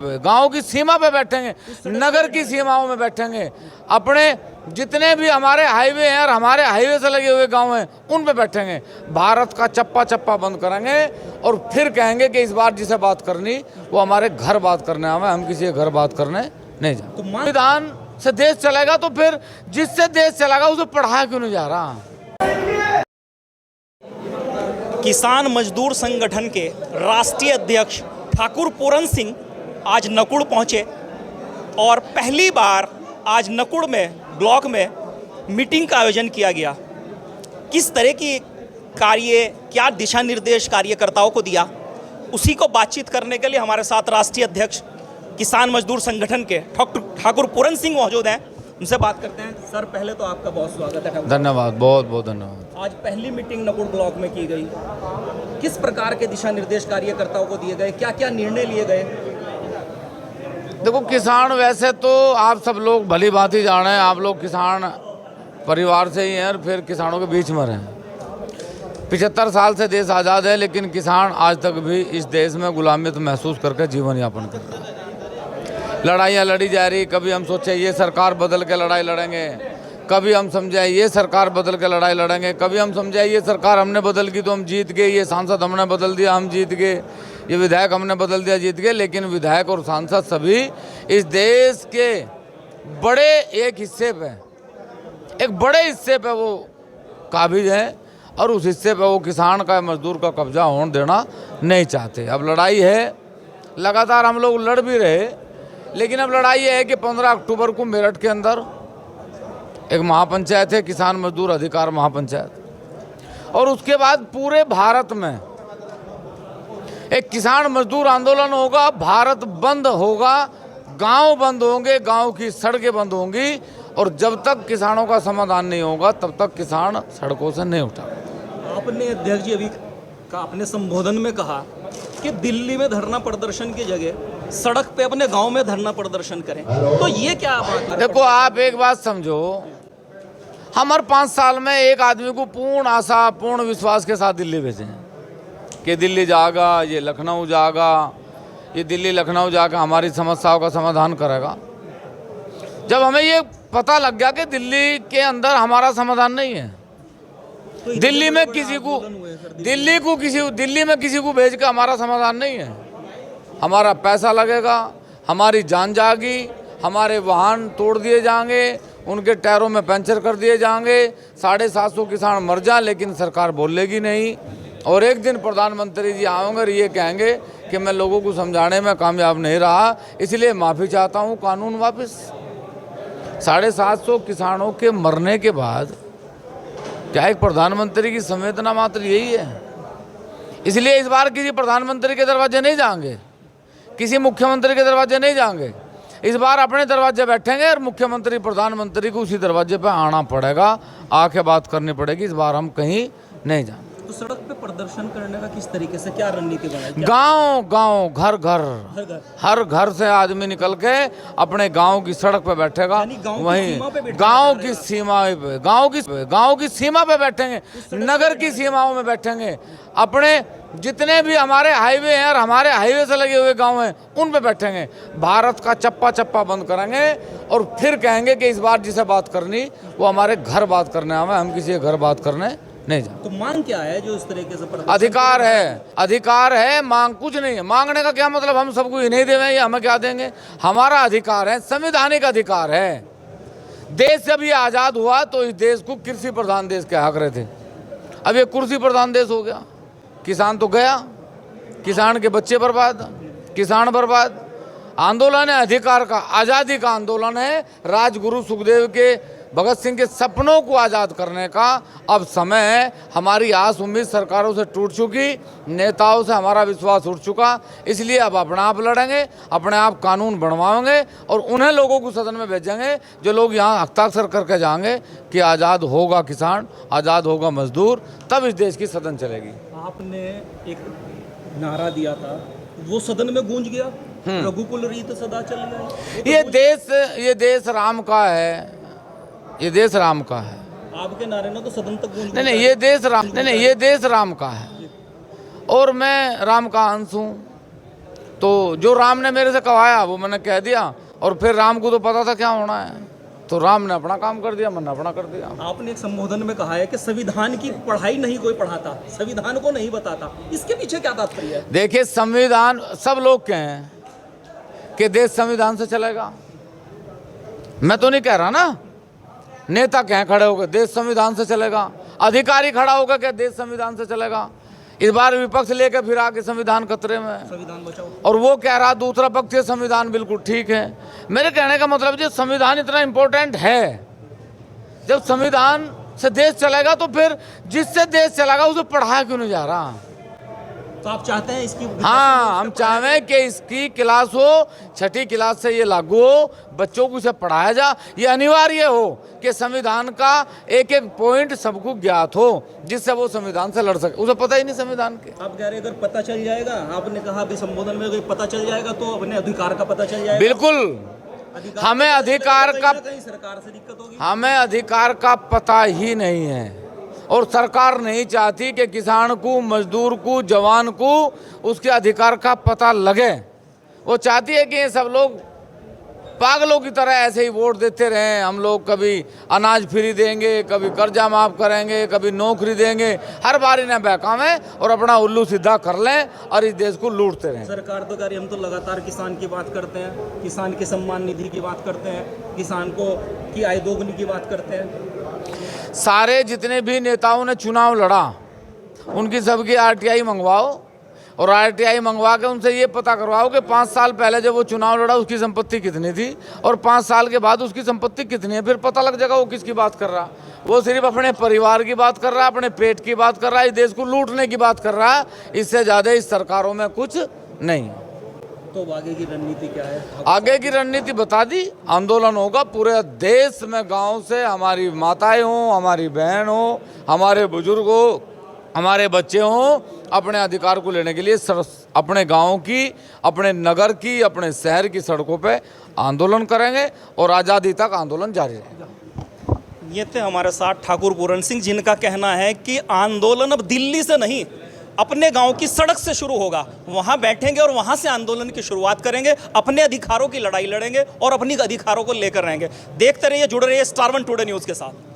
गांव की सीमा पे बैठेंगे, नगर की सीमाओं में बैठेंगे, अपने जितने भी हमारे हाईवे हैं और हमारे हाईवे से लगे हुए गांव हैं उन पे बैठेंगे। भारत का चप्पा चप्पा बंद करेंगे और फिर कहेंगे कि इस बार जिसे बात करनी वो हमारे घर बात करने आवे, हम किसी के घर बात करने नहीं जाए। संविधान से देश चलेगा तो फिर जिससे देश चलेगा उसे पढ़ाया क्यों नहीं जा रहा। किसान मजदूर संगठन के राष्ट्रीय अध्यक्ष ठाकुर पूरन सिंह आज नकुड़ पहुंचे और पहली बार आज नकुड़ में ब्लॉक में मीटिंग का आयोजन किया गया। किस तरह की कार्य, क्या दिशा निर्देश कार्यकर्ताओं को दिया, उसी को बातचीत करने के लिए हमारे साथ राष्ट्रीय अध्यक्ष किसान मजदूर संगठन के ठाकुर पूरन सिंह मौजूद हैं। उनसे बात करते हैं। सर, पहले तो आपका बहुत स्वागत है। धन्यवाद, बहुत बहुत धन्यवाद। आज पहली मीटिंग नकुड़ ब्लॉक में की गई, किस प्रकार के दिशा निर्देश कार्यकर्ताओं को दिए गए, क्या क्या निर्णय लिए गए? देखो, किसान वैसे तो आप सब लोग भली भांति जाने, आप लोग किसान परिवार से ही हैं और फिर किसानों के बीच में रहे। 75 साल से देश आज़ाद है, लेकिन किसान आज तक भी इस देश में गुलामियत महसूस करके जीवन यापन कर रहे हैं। लड़ाइयाँ लड़ी जा रही, कभी हम सोचे ये सरकार बदल के लड़ाई लड़ेंगे, कभी हम समझे ये सरकार बदल के लड़ाई लड़ेंगे, कभी हम समझे ये सरकार हमने बदल की तो हम जीत गए, ये सांसद हमने बदल दिया हम जीत गए, ये विधायक हमने बदल दिया जीत गए। लेकिन विधायक और सांसद सभी इस देश के बड़े एक हिस्से पे, एक बड़े हिस्से पे वो काबिज हैं और उस हिस्से पे वो किसान का, मजदूर का कब्जा होने देना नहीं चाहते। अब लड़ाई है, लगातार हम लोग लड़ भी रहे, लेकिन अब लड़ाई ये है कि 15 अक्टूबर को मेरठ के अंदर एक महापंचायत है, किसान मजदूर अधिकार महापंचायत, और उसके बाद पूरे भारत में एक किसान मजदूर आंदोलन होगा, भारत बंद होगा, गांव बंद होंगे, गांव की सड़कें बंद होंगी, और जब तक किसानों का समाधान नहीं होगा तब तक किसान सड़कों से नहीं उठा। आपने अध्यक्ष जी अभी का अपने संबोधन में कहा कि दिल्ली में धरना प्रदर्शन की जगह सड़क पे अपने गांव में धरना प्रदर्शन करें, तो ये क्या बात है? देखो, आप एक बात समझो, हम हर 5 साल में एक आदमी को पूर्ण आशा, पूर्ण विश्वास के साथ दिल्ली भेजे हैं कि दिल्ली जाएगा, ये लखनऊ जाएगा, ये दिल्ली लखनऊ जाकर हमारी समस्याओं का समाधान करेगा। जब हमें ये पता लग गया कि दिल्ली के अंदर हमारा समाधान नहीं है, तो दिल्ली में किसी को भेज के हमारा समाधान नहीं है, हमारा पैसा लगेगा, हमारी जान जाएगी, हमारे वाहन तोड़ दिए जाएंगे, उनके टायरों में पंचर कर दिए जाएंगे, 750 किसान मर जाए लेकिन सरकार बोलेगी नहीं। और एक दिन प्रधानमंत्री जी आएंगे और ये कहेंगे कि मैं लोगों को समझाने में कामयाब नहीं रहा, इसलिए माफ़ी चाहता हूँ, कानून वापस। 750 किसानों के मरने के बाद क्या एक प्रधानमंत्री की संवेदना मात्र यही है? इसलिए इस बार किसी प्रधानमंत्री के दरवाजे नहीं जाएंगे, किसी मुख्यमंत्री के दरवाजे नहीं जाएंगे, इस बार अपने दरवाजे बैठेंगे और मुख्यमंत्री प्रधानमंत्री को उसी दरवाजे पे आना पड़ेगा, आके बात करनी पड़ेगी। इस बार हम कहीं नहीं जाएंगे। तो सड़क पे प्रदर्शन करने का किस तरीके से, क्या रणनीति बनाई? गांव गांव, घर घर, हर घर से आदमी निकल के अपने गांव की सड़क पे बैठेगा, वहीं गांव की सीमा पे, गांव की सीमा पे बैठेंगे, नगर की सीमाओं में बैठेंगे, अपने जितने भी हमारे हाईवे हैं और हमारे हाईवे से लगे हुए गांव हैं उन पे बैठेंगे। भारत का चप्पा चप्पा बंद करेंगे और फिर कहेंगे कि इस बार जिसे बात करनी वो हमारे घर बात करने आवे, हम किसी के घर बात करने नहीं जाए। तो मांग क्या है जो इस तरीके से? अधिकार है, अधिकार है, मांग कुछ नहीं है। मांगने का क्या मतलब, हम सबको इन्हें देवें या हमें क्या देंगे? हमारा अधिकार है, संवैधानिक अधिकार है। देश जब ये आज़ाद हुआ तो इस देश को कृषि प्रधान देश कहा करे थे, अब ये कुर्सी प्रधान देश हो गया। किसान तो गया, किसान के बच्चे बर्बाद, किसान बर्बाद। आंदोलन है अधिकार का, आज़ादी का आंदोलन है, राजगुरु सुखदेव के, भगत सिंह के सपनों को आज़ाद करने का अब समय है। हमारी आस उम्मीद सरकारों से टूट चुकी, नेताओं से हमारा विश्वास उठ चुका, इसलिए अब अपना आप लड़ेंगे, अपने आप कानून बनवाएंगे और उन्हें लोगों को सदन में भेजेंगे जो लोग यहाँ हस्ताक्षर करके जाएंगे कि आज़ाद होगा किसान, आज़ाद होगा मजदूर, तब इस देश की सदन चलेगी। आपने एक नारा दिया था, वो सदन में गूंज गया, रघुकुल रीत सदा चल गई। ये देश राम का है, ये देश राम का है। आपके नारे ना तो सदन तक गूंज। नहीं, ये देश राम का है और मैं राम का अंश हूँ। तो जो राम ने मेरे से कहवाया वो मैंने कह दिया, और फिर राम को तो पता था क्या होना है, तो राम ने अपना काम कर दिया, मैंने अपना कर दिया। आपने एक संबोधन में कहा है कि संविधान की पढ़ाई नहीं कोई पढ़ाता, संविधान को नहीं बताता, इसके पीछे क्या तात्पर्य है? देखिए, संविधान, सब लोग कहें कि देश संविधान से चलेगा, मैं तो नहीं कह रहा ना। नेता कहें खड़े होकर देश संविधान से चलेगा, अधिकारी खड़ा होकर क्या देश संविधान से चलेगा। इस बार विपक्ष लेकर फिर आके संविधान खतरे में है, संविधान बचाओ, और वो कह रहा दूसरा पक्ष ये संविधान बिल्कुल ठीक है। मेरे कहने का मतलब जो संविधान इतना इम्पोर्टेंट है, जब संविधान से देश चलेगा तो फिर जिससे देश चलेगा उसे पढ़ाया क्यों नहीं जा रहा? तो आप चाहते हैं इसकी? हाँ, हम चाहें कि इसकी क्लास हो, 6ठी क्लास से ये लागू हो, बच्चों को इसे पढ़ाया जा, ये अनिवार्य हो कि संविधान का एक एक पॉइंट सबको ज्ञात हो, जिससे वो संविधान से लड़ सके। उसे पता ही नहीं संविधान के। आप कह रहे अगर पता चल जाएगा, आपने कहा अभी संबोधन में अगर पता चल जाएगा तो अपने अधिकार का पता चल जाएगा। बिल्कुल, हमें अधिकार का, कहीं सरकार से दिक्कत होगी। हमें अधिकार का पता ही नहीं है, और सरकार नहीं चाहती कि किसान को, मजदूर को, जवान को उसके अधिकार का पता लगे। वो चाहती है कि ये सब लोग पागलों की तरह ऐसे ही वोट देते रहें। हम लोग कभी अनाज फ्री देंगे, कभी कर्जा माफ़ करेंगे, कभी नौकरी देंगे, हर बार इन्हें बहकावें और अपना उल्लू सीधा कर लें और इस देश को लूटते रहें। सरकार तो कह रही हम तो लगातार किसान की बात करते हैं, किसान के सम्मान निधि की बात करते हैं, किसान को की आय दोगुनी की बात करते हैं। सारे जितने भी नेताओं ने चुनाव लड़ा उनकी सबकी RTI मंगवाओ, और RTI मंगवा के उनसे ये पता करवाओ कि 5 साल पहले जब वो चुनाव लड़ा उसकी संपत्ति कितनी थी और 5 साल के बाद उसकी संपत्ति कितनी है। फिर पता लग जाएगा वो किसकी बात कर रहा। वो सिर्फ अपने परिवार की बात कर रहा है, अपने पेट की बात कर रहा है, इस देश को लूटने की बात कर रहा है। इससे ज़्यादा इस सरकारों में कुछ नहीं। तो आगे की रणनीति क्या है? आगे की रणनीति बता दी, आंदोलन होगा पूरे देश में, गांव से हमारी माताएं हों, हमारी बहन हो, हमारे बुजुर्ग हो, हमारे बच्चे हों, अपने अधिकार को लेने के लिए अपने गांव की, अपने नगर की, अपने शहर की सड़कों पे आंदोलन करेंगे और आज़ादी तक आंदोलन जारी रहेगा। ये थे हमारे साथ ठाकुर पूरन सिंह, जिनका कहना है कि आंदोलन अब दिल्ली से नहीं, अपने गांव की सड़क से शुरू होगा। वहां बैठेंगे और वहां से आंदोलन की शुरुआत करेंगे, अपने अधिकारों की लड़ाई लड़ेंगे और अपनी अधिकारों को लेकर रहेंगे। देखते रहिए, जुड़े रहिए स्टार 1 टुडे न्यूज़ के साथ।